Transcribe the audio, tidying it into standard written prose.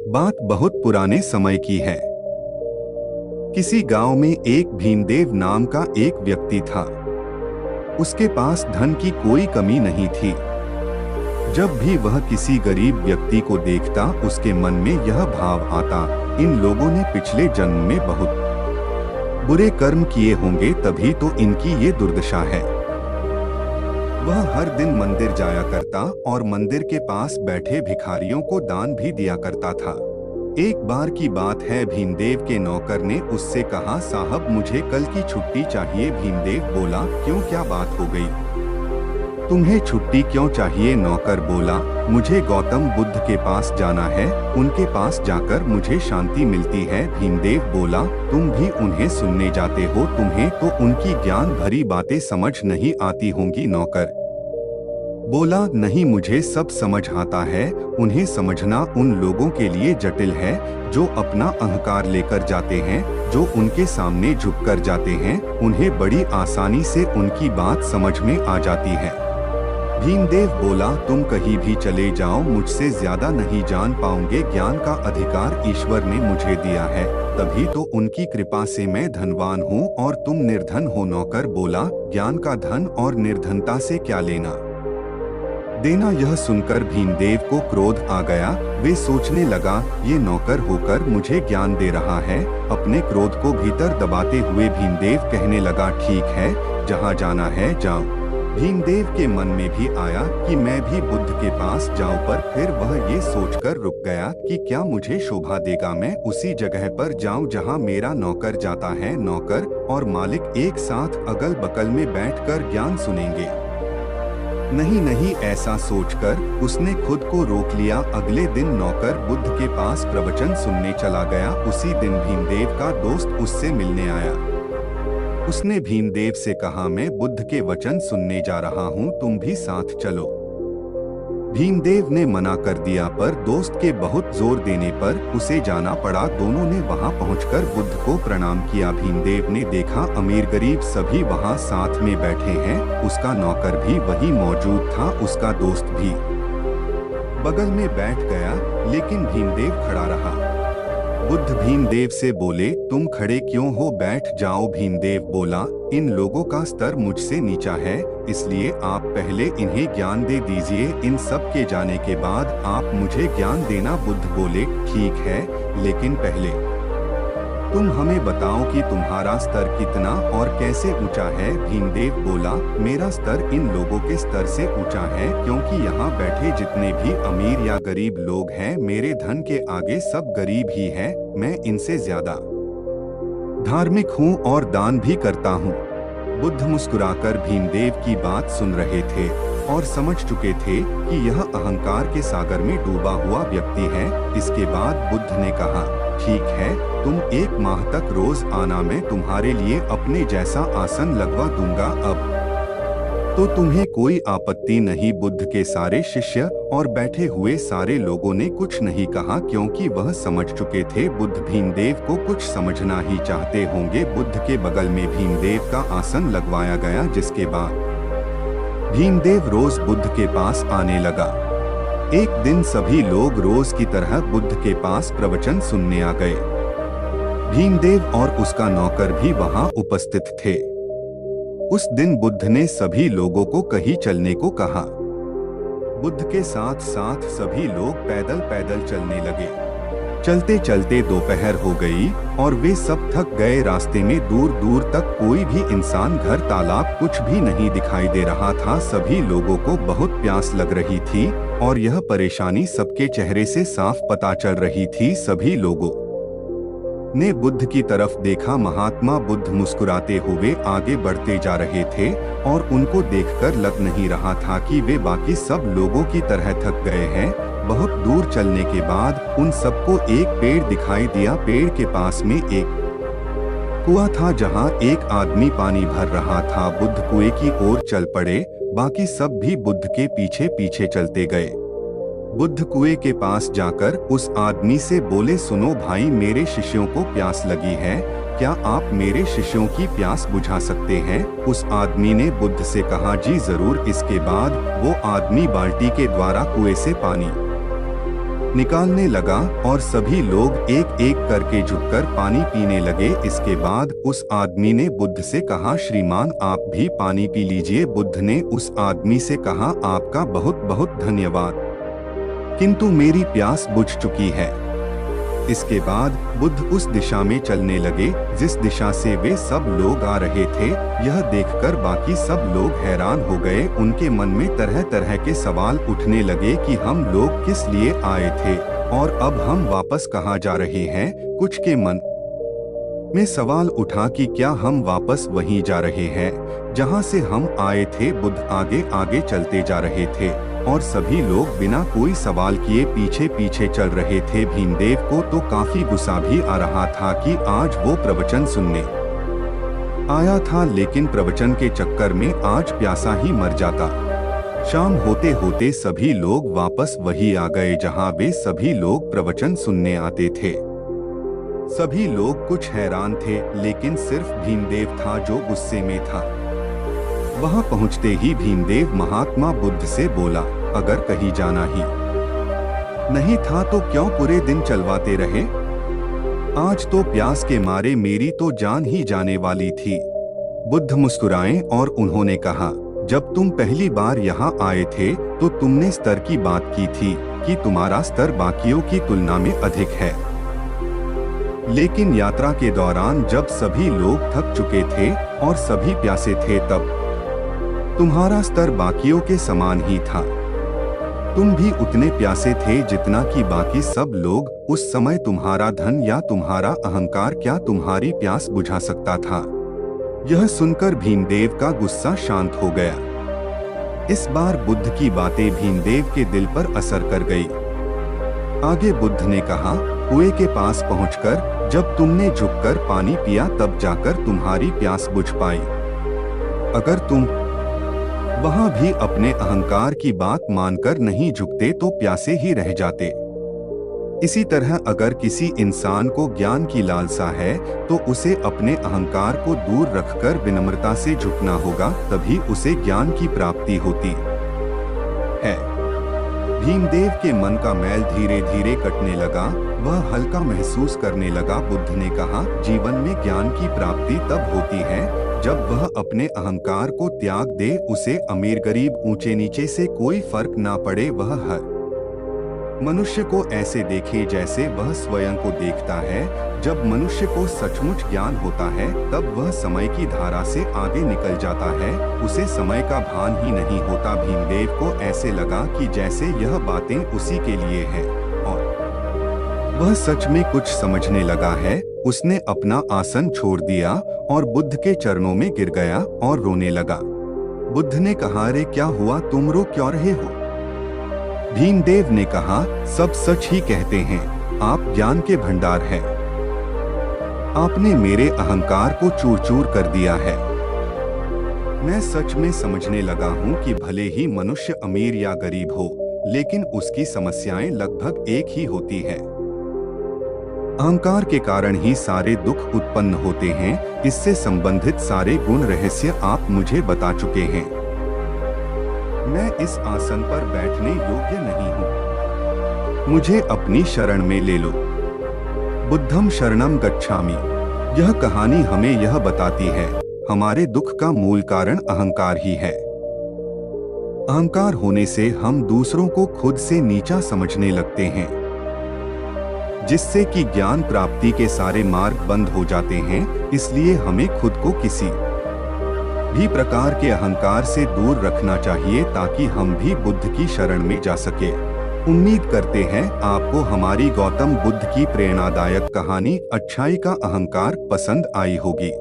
बात बहुत पुराने समय की है। किसी गांव में एक भीमदेव नाम का एक व्यक्ति था। उसके पास धन की कोई कमी नहीं थी। जब भी वह किसी गरीब व्यक्ति को देखता, उसके मन में यह भाव आता, इन लोगों ने पिछले जन्म में बहुत बुरे कर्म किए होंगे, तभी तो इनकी ये दुर्दशा है। वह हर दिन मंदिर जाया करता और मंदिर के पास बैठे भिखारियों को दान भी दिया करता था। एक बार की बात है, भीमदेव के नौकर ने उससे कहा, साहब मुझे कल की छुट्टी चाहिए। भीमदेव बोला, क्यों, क्या बात हो गई? तुम्हें छुट्टी क्यों चाहिए? नौकर बोला, मुझे गौतम बुद्ध के पास जाना है, उनके पास जाकर मुझे शांति मिलती है। भीमदेव बोला, तुम भी उन्हें सुनने जाते हो, तुम्हें तो उनकी ज्ञान भरी बातें समझ नहीं आती होंगी। नौकर बोला, नहीं, मुझे सब समझ आता है। उन्हें समझना उन लोगों के लिए जटिल है जो अपना अहंकार लेकर जाते हैं, जो उनके सामने झुक कर जाते हैं। उन्हें बड़ी आसानी से उनकी बात समझ में आ जाती है। भीमदेव बोला, तुम कहीं भी चले जाओ, मुझसे ज्यादा नहीं जान पाओगे। ज्ञान का अधिकार ईश्वर ने मुझे दिया है, तभी तो उनकी कृपा से मैं धनवान हूँ और तुम निर्धन हो। नौकर बोला, ज्ञान का धन और निर्धनता से क्या लेना देना? यह सुनकर भीमदेव को क्रोध आ गया। वे सोचने लगा, ये नौकर होकर मुझे ज्ञान दे रहा है। अपने क्रोध को भीतर दबाते हुए भीमदेव कहने लगा, ठीक है, जहाँ जाना है जाओ। भीमदेव के मन में भी आया कि मैं भी बुद्ध के पास जाऊं, पर फिर वह ये सोचकर रुक गया कि क्या मुझे शोभा देगा मैं उसी जगह पर जाऊं जहां मेरा नौकर जाता है। नौकर और मालिक एक साथ अगल बगल में बैठकर ज्ञान सुनेंगे। नहीं नहीं, ऐसा सोचकर उसने खुद को रोक लिया। अगले दिन नौकर बुद्ध के पास प्रवचन सुनने चला गया। उसी दिन भीमदेव का दोस्त उससे मिलने आया। उसने भीमदेव से कहा, मैं बुद्ध के वचन सुनने जा रहा हूँ, तुम भी साथ चलो। भीमदेव ने मना कर दिया, पर दोस्त के बहुत जोर देने पर उसे जाना पड़ा। दोनों ने वहां पहुंचकर बुद्ध को प्रणाम किया। भीमदेव ने देखा, अमीर गरीब सभी वहां साथ में बैठे हैं। उसका नौकर भी वहीं मौजूद था, उसका दोस्त भी बगल में बैठ गया, लेकिन भीमदेव खड़ा रहा। बुद्ध भीमदेव से बोले, तुम खड़े क्यों हो, बैठ जाओ। भीमदेव बोला, इन लोगों का स्तर मुझसे नीचा है, इसलिए आप पहले इन्हें ज्ञान दे दीजिए। इन सब के जाने के बाद आप मुझे ज्ञान देना। बुद्ध बोले, ठीक है, लेकिन पहले तुम हमें बताओ कि तुम्हारा स्तर कितना और कैसे ऊंचा है। भीमदेव बोला, मेरा स्तर इन लोगों के स्तर से ऊंचा है, क्योंकि यहाँ बैठे जितने भी अमीर या गरीब लोग हैं, मेरे धन के आगे सब गरीब ही हैं। मैं इनसे ज्यादा धार्मिक हूँ और दान भी करता हूँ। बुद्ध मुस्कुराकर भीमदेव की बात सुन रहे थे और समझ चुके थे कि यह अहंकार के सागर में डूबा हुआ व्यक्ति है। इसके बाद बुद्ध ने कहा, ठीक है, तुम 1 माह तक रोज आना, मैं तुम्हारे लिए अपने जैसा आसन लगवा दूंगा। अब तो तुम्हें कोई आपत्ति नहीं? बुद्ध के सारे शिष्य और बैठे हुए सारे लोगों ने कुछ नहीं कहा, क्योंकि वह समझ चुके थे बुद्ध भीमदेव को कुछ समझना ही चाहते होंगे। बुद्ध के बगल में भीमदेव का आसन लगवाया गया, जिसके बाद भीमदेव रोज बुद्ध के पास आने लगा। एक दिन सभी लोग रोज की तरह बुद्ध के पास प्रवचन सुनने आ गए। भीमदेव और उसका नौकर भी वहां उपस्थित थे। उस दिन बुद्ध ने सभी लोगों को कहीं चलने को कहा। बुद्ध के साथ साथ सभी लोग पैदल पैदल चलने लगे। चलते चलते दोपहर हो गई और वे सब थक गए। रास्ते में दूर दूर तक कोई भी इंसान, घर, तालाब कुछ भी नहीं दिखाई दे रहा था। सभी लोगों को बहुत प्यास लग रही थी और यह परेशानी सबके चेहरे से साफ पता चल रही थी। सभी लोगों ने बुद्ध की तरफ देखा। महात्मा बुद्ध मुस्कुराते हुए आगे बढ़ते जा रहे थे और उनको देखकर लग नहीं रहा था कि वे बाकी सब लोगों की तरह थक गए हैं। बहुत दूर चलने के बाद उन सबको एक पेड़ दिखाई दिया। पेड़ के पास में एक कुआं था, जहां एक आदमी पानी भर रहा था। बुद्ध कुएं की ओर चल पड़े, बाकी सब भी बुद्ध के पीछे पीछे चलते गए। बुद्ध कुएं के पास जाकर उस आदमी से बोले, सुनो भाई, मेरे शिष्यों को प्यास लगी है, क्या आप मेरे शिष्यों की प्यास बुझा सकते हैं? उस आदमी ने बुद्ध से कहा, जी जरूर। इसके बाद वो आदमी बाल्टी के द्वारा कुएं से पानी निकालने लगा और सभी लोग एक एक करके झुककर पानी पीने लगे। इसके बाद उस आदमी ने बुद्ध से कहा, श्रीमान आप भी पानी पी लीजिए। बुद्ध ने उस आदमी से कहा, आपका बहुत बहुत धन्यवाद, किंतु मेरी प्यास बुझ चुकी है। इसके बाद बुद्ध उस दिशा में चलने लगे जिस दिशा से वे सब लोग आ रहे थे। यह देखकर बाकी सब लोग हैरान हो गए। उनके मन में तरह तरह के सवाल उठने लगे कि हम लोग किस लिए आए थे और अब हम वापस कहाँ जा रहे हैं। कुछ के मन में सवाल उठा कि क्या हम वापस वहीं जा रहे हैं जहाँ से हम आए थे। बुद्ध आगे आगे चलते जा रहे थे और सभी लोग बिना कोई सवाल किए पीछे पीछे चल रहे थे। भीमदेव को तो काफी गुस्सा भी आ रहा था कि आज वो प्रवचन सुनने आया था, लेकिन प्रवचन के चक्कर में आज प्यासा ही मर जाता। शाम होते होते सभी लोग वापस वही आ गए जहां वे सभी लोग प्रवचन सुनने आते थे। सभी लोग कुछ हैरान थे, लेकिन सिर्फ भीमदेव था जो गुस्से में था। वहां पहुंचते ही भीमदेव महात्मा बुद्ध से बोला, अगर कहीं जाना ही नहीं था तो क्यों पूरे दिन चलवाते रहे। आज तो प्यास के मारे मेरी तो जान ही जाने वाली थी। बुद्ध मुस्कुराए और उन्होंने कहा, जब तुम पहली बार यहाँ आए थे तो तुमने स्तर की बात की थी कि तुम्हारा स्तर बाकियों की तुलना में अधिक है, लेकिन यात्रा के दौरान जब सभी लोग थक चुके थे और सभी प्यासे थे तब तुम्हारा स्तर बाकियों के समान ही था। तुम भी उतने प्यासे थे जितना कि बाकी सब लोग। उस समय तुम्हारा धन या तुम्हारा अहंकार क्या तुम्हारी प्यास बुझा सकता था। यह सुनकर भीमदेव का गुस्सा शांत हो गया। इस बार बुद्ध की बातें भीमदेव के दिल पर असर कर गई। आगे बुद्ध ने कहा, कुएं के पास पहुंचकर जब तुमने झुककर पानी पिया तब जाकर तुम्हारी प्यास बुझ पाई। अगर तुम वहां भी अपने अहंकार की बात मानकर नहीं झुकते तो प्यासे ही रह जाते। इसी तरह अगर किसी इंसान को ज्ञान की लालसा है तो उसे अपने अहंकार को दूर रखकर विनम्रता से झुकना होगा, तभी उसे ज्ञान की प्राप्ति होती है। भीमदेव के मन का मैल धीरे धीरे कटने लगा, वह हल्का महसूस करने लगा। बुद्ध ने कहा, जीवन में ज्ञान की प्राप्ति तब होती है जब वह अपने अहंकार को त्याग दे। उसे अमीर गरीब ऊंचे नीचे से कोई फर्क ना पड़े। वह हर मनुष्य को ऐसे देखे जैसे वह स्वयं को देखता है। जब मनुष्य को सचमुच ज्ञान होता है तब वह समय की धारा से आगे निकल जाता है, उसे समय का भान ही नहीं होता। भीमदेव को ऐसे लगा कि जैसे यह बातें उसी के लिए है और वह सच में कुछ समझने लगा है। उसने अपना आसन छोड़ दिया और बुद्ध के चरणों में गिर गया और रोने लगा। बुद्ध ने कहा, रे क्या हुआ, तुम रो क्यों रहे हो। भीमदेव ने कहा, सब सच ही कहते हैं, आप ज्ञान के भंडार हैं। आपने मेरे अहंकार को चूर चूर कर दिया है। मैं सच में समझने लगा हूँ कि भले ही मनुष्य अमीर या गरीब हो, लेकिन उसकी समस्याएं लगभग एक ही होती है। अहंकार के कारण ही सारे दुख उत्पन्न होते हैं। इससे संबंधित सारे गुण रहस्य आप मुझे बता चुके हैं। मैं इस आसन पर बैठने योग्य नहीं हूँ, मुझे अपनी शरण में ले लो। बुद्धम शरणम गच्छामि। यह कहानी हमें यह बताती है, हमारे दुख का मूल कारण अहंकार ही है। अहंकार होने से हम दूसरों को खुद से नीचा समझने लगते हैं, जिससे कि ज्ञान प्राप्ति के सारे मार्ग बंद हो जाते हैं। इसलिए हमें खुद को किसी भी प्रकार के अहंकार से दूर रखना चाहिए ताकि हम भी बुद्ध की शरण में जा सके। उम्मीद करते हैं आपको हमारी गौतम बुद्ध की प्रेरणादायक कहानी अच्छाई का अहंकार पसंद आई होगी।